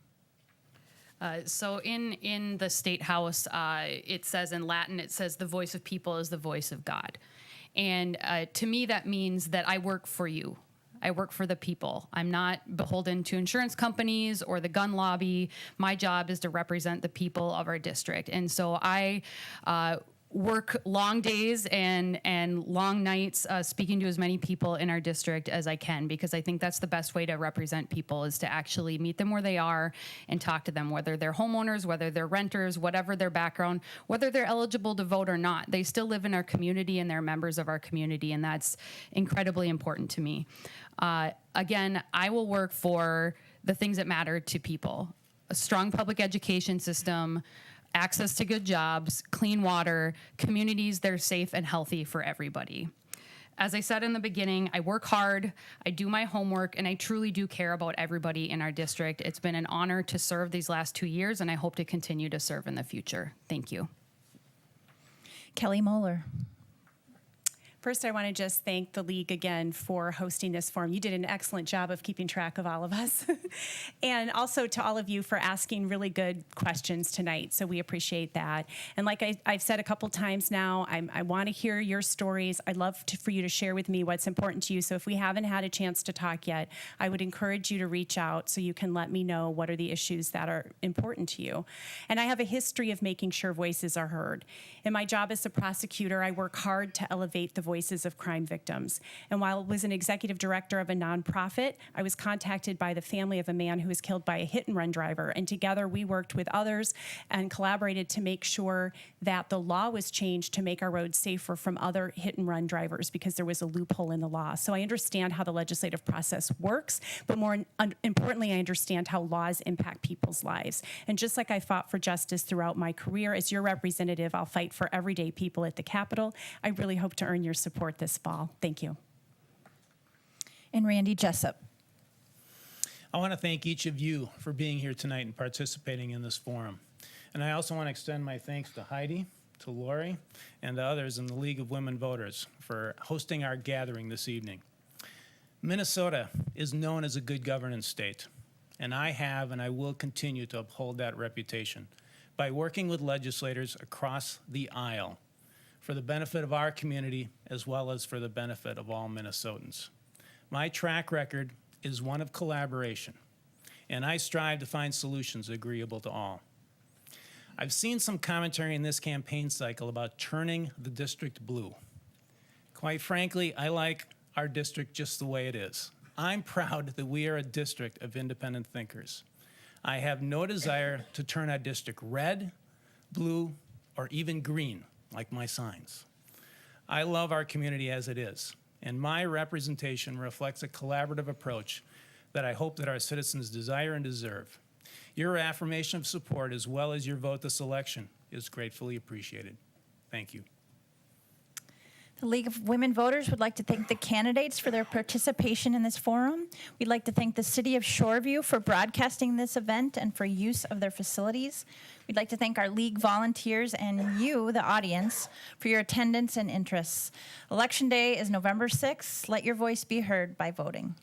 So in the State House, it says in Latin, it says the voice of people is the voice of God. And to me, that means that I work for you. I work for the people. I'm not beholden to insurance companies or the gun lobby. My job is to represent the people of our district. And so I work long days and long nights speaking to as many people in our district as I can, because I think that's the best way to represent people, is to actually meet them where they are and talk to them, whether they're homeowners, whether they're renters, whatever their background, whether they're eligible to vote or not. They still live in our community and they're members of our community, and that's incredibly important to me. Again, I will work for the things that matter to people: a strong public education system, access to good jobs, clean water, communities that are safe and healthy for everybody. As I said in the beginning, I work hard, I do my homework, and I truly do care about everybody in our district. It's been an honor to serve these last 2 years, and I hope to continue to serve in the future. Thank you. Kelly Moeller. First, I want to just thank the League again for hosting this forum. You did an excellent job of keeping track of all of us. And also to all of you for asking really good questions tonight. So we appreciate that. And like I've said a couple times now, I want to hear your stories. I'd love for you to share with me what's important to you. So if we haven't had a chance to talk yet, I would encourage you to reach out so you can let me know what are the issues that are important to you. And I have a history of making sure voices are heard. In my job as a prosecutor, I work hard to elevate the voices of crime victims. And while I was an executive director of a nonprofit, I was contacted by the family of a man who was killed by a hit-and-run driver. And together we worked with others and collaborated to make sure that the law was changed to make our roads safer from other hit-and-run drivers because there was a loophole in the law. So I understand how the legislative process works, but more importantly, I understand how laws impact people's lives. And just like I fought for justice throughout my career, as your representative, I'll fight for everyday people at the Capitol. I really hope to earn your support this fall. Thank you. And Randy Jessup. I want to thank each of you for being here tonight and participating in this forum. And I also want to extend my thanks to Heidi, to Lori, and to others in the League of Women Voters for hosting our gathering this evening. Minnesota is known as a good governance state, and I have and I will continue to uphold that reputation by working with legislators across the aisle for the benefit of our community as well as for the benefit of all Minnesotans. My track record is one of collaboration, and I strive to find solutions agreeable to all. I've seen some commentary in this campaign cycle about turning the district blue. Quite frankly, I like our district just the way it is. I'm proud that we are a district of independent thinkers. I have no desire to turn our district red, blue, or even green, like my signs. I love our community as it is, and my representation reflects a collaborative approach that I hope that our citizens desire and deserve. Your affirmation of support, as well as your vote this election, is gratefully appreciated. Thank you. The League of Women Voters would like to thank the candidates for their participation in this forum. We'd like to thank the City of Shoreview for broadcasting this event and for use of their facilities. We'd like to thank our League volunteers and you, the audience, for your attendance and interests. Election Day is November 6th. Let your voice be heard by voting.